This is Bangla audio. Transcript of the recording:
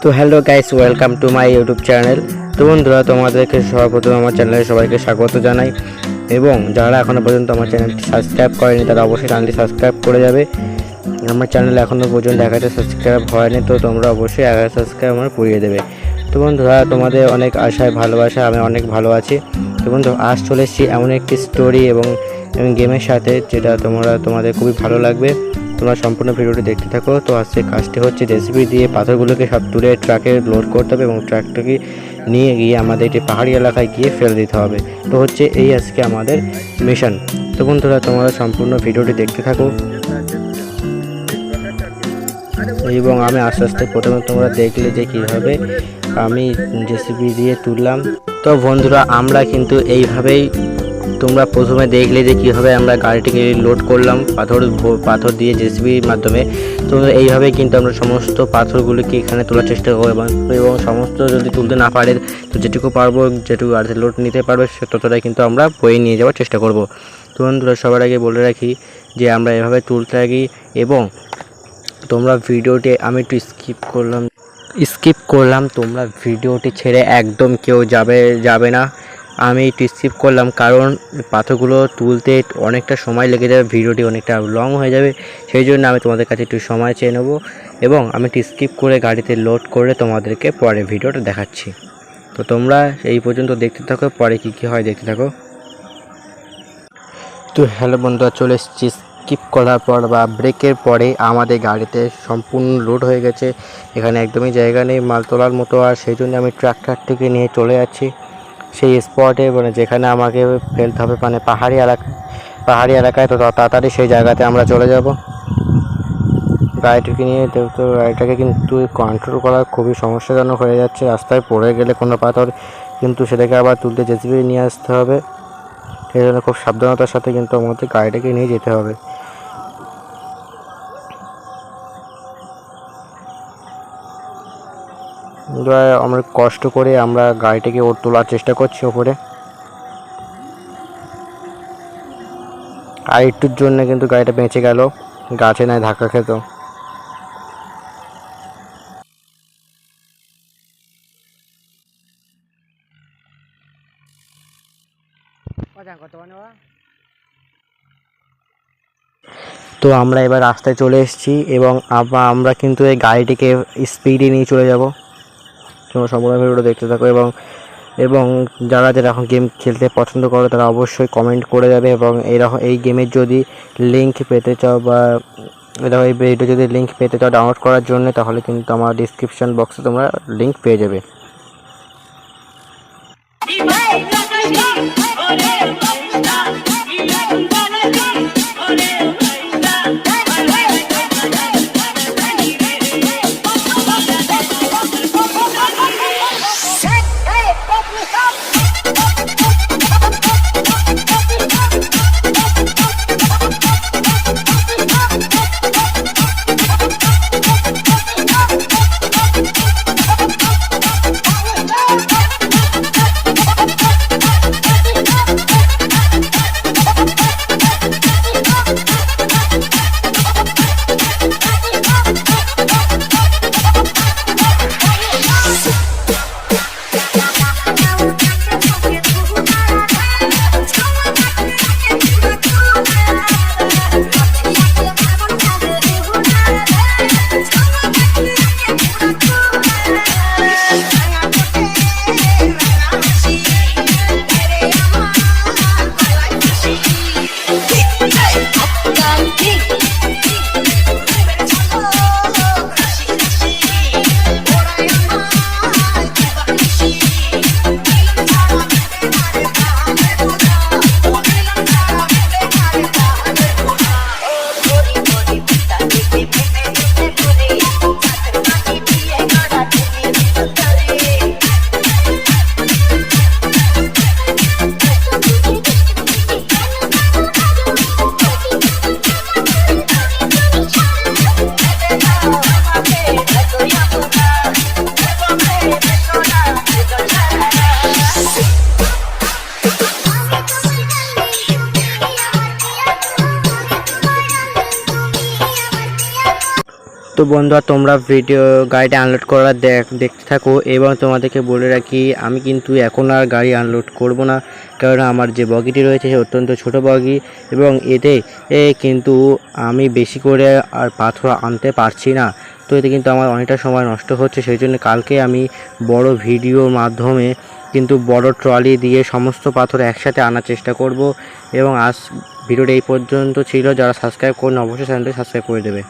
তো hello guys, welcome to my YouTube channel. তো বন্ধুরা, তোমাদেরকে সর্বপ্রথম আমার চ্যানেলে সবাইকে স্বাগত জানাই, এবং যারা এখনও পর্যন্ত আমার চ্যানেলটি সাবস্ক্রাইব করেনি তারা অবশ্যই চ্যানেলটি সাবস্ক্রাইব করে যাবে। আমার চ্যানেলে এখনও পর্যন্ত 1000 সাবস্ক্রাইব হয়নি, তো তোমরা অবশ্যই 1000 সাবস্ক্রাইব আমার করিয়ে দেবে। তো বন্ধুরা, তোমাদের অনেক আশায় ভালোবাসা, আমি অনেক ভালো আছি। তো বন্ধু, আজ চলে এসেছি এমন একটি স্টোরি এবং গেমের সাথে, যেটা তোমাদের খুবই ভালো লাগবে। তোমরা সম্পূর্ণ ভিডিওটি দেখতে থাকো। তো আজকে কাজটি হচ্ছে জেসিবি দিয়ে পাথরগুলোকে সব তুলে ট্রাকে লোড করতে হবে এবং ট্রাকটাকে নিয়ে গিয়ে আমাদের একটি পাহাড়ি এলাকায় গিয়ে ফেলে দিতে হবে। তো হচ্ছে এই আজকে আমাদের মিশন। তো বন্ধুরা, তোমরা সম্পূর্ণ ভিডিওটি দেখতে থাকো, এবং আমি আস্তে আস্তে প্রথমে তোমরা দেখলে যে কীভাবে আমি জেসিবি দিয়ে তুললাম। তো বন্ধুরা, আমরা কিন্তু এইভাবেই, তোমরা প্রথমে দেখলে যে কীভাবে আমরা গাড়িটিকে লোড করলাম পাথর দিয়ে জেসিবির মাধ্যমে। তো এইভাবেই কিন্তু আমরা সমস্ত পাথরগুলিকে এখানে তোলার চেষ্টা করব, এবং সমস্ত যদি তুলতে না পারে তো যেটুকু পারবো, যেটুকু গাড়িতে লোড নিতে পারবে ততটাই কিন্তু আমরা বয়ে নিয়ে যাওয়ার চেষ্টা করব। তো বন্ধুরা, সবার আগে বলে রাখি যে আমরা এভাবে তুলতে থাকি, এবং তোমরা ভিডিওটি, আমি একটু স্কিপ করলাম, তোমরা ভিডিওটি ছেড়ে একদম কেউ যাবে না। আমি একটু স্কিপ করলাম কারণ পাথরগুলো তুলতে অনেকটা সময় লেগে যাবে, ভিডিওটি অনেকটা লং হয়ে যাবে। সেই জন্য আমি তোমাদের কাছে একটু সময় চেয়ে নেব, এবং আমি একটু স্কিপ করে গাড়িতে লোড করে তোমাদেরকে পরে ভিডিওটা দেখাচ্ছি। তো তোমরা এই পর্যন্ত দেখতে থাকো, পরে কী হয় দেখতে থাকো। তো হ্যালো বন্ধুরা, চলে এসেছি স্কিপ করার পর বা ব্রেকের পরে আমাদের গাড়িতে সম্পূর্ণ লোড হয়ে গেছে। এখানে একদমই জায়গা নেই মাল তোলার মতো, আর সেই জন্য আমি ট্রাক্টরটিকে নিয়ে চলে যাচ্ছি সেই স্পটে, মানে যেখানে আমাকে ফেলতে হবে, মানে পাহাড়ি এলাকায়। তো তাড়াতাড়ি সেই জায়গাতে আমরা চলে যাব গাড়িটিকে নিয়ে। তো গাড়িটাকে কিন্তু কন্ট্রোল করা খুবই সমস্যাজনক হয়ে যাচ্ছে। রাস্তায় পড়ে গেলে কোনো পাথর কিন্তু সেটাকে আবার তুলতে জেসিবি নিয়ে আসতে হবে। এই জন্য খুব সাবধানতার সাথে কিন্তু আমাদের গাড়িটাকে নিয়ে যেতে হবে। আমরা কষ্ট করে আমরা গাড়িটাকে তোলার চেষ্টা করছি ওপরে, আর একটুর জন্য কিন্তু গাড়িটা বেঁচে গেল, গাছে নাই ধাক্কা খেত। তো আমরা এবার রাস্তায় চলে এসেছি, এবং আমরা কিন্তু এই গাড়িটিকে স্পিডে নিয়ে চলে যাব। তোমরা সম্পূর্ণ ভিডিওটা দেখতে থাকো, এবং যারা এখন গেম খেলতে পছন্দ করো তারা অবশ্যই কমেন্ট করে যাবে, এবং এই গেমের যদি লিঙ্ক পেতে চাও, বা এই ভিডিও যদি লিঙ্ক পেতে চাও ডাউনলোড করার জন্য, তাহলে কিন্তু আমার ডিসক্রিপশন বক্সে তোমরা লিঙ্ক পেয়ে যাবে। তো বন্ধুরা তোমরা ভিডিও গাড়িটা আনলোড করা দেখতে থাকো। এবং তোমাদেরকে বলে রাখি আমি কিন্তু এখন আর গাড়ি আনলোড করব না, কারণ আমার যে বগিটি রয়েছে সে অত্যন্ত ছোট বগি এবং এতে কিন্তু আমি বেশি করে আর পাথর আনতে পারছি না। তো এতে কিন্তু আমার অনেকটা সময় নষ্ট হচ্ছে, সেই জন্য কালকে আমি বড় ভিডিওর মাধ্যমে কিন্তু বড় ট্রলি দিয়ে সমস্ত পাথর একসাথে আনার চেষ্টা করব। এবং আজ ভিডিওটা এই পর্যন্ত ছিল। যারা সাবস্ক্রাইব করুন অবশ্যই চ্যানেলটি সাবস্ক্রাইব করে দেবে।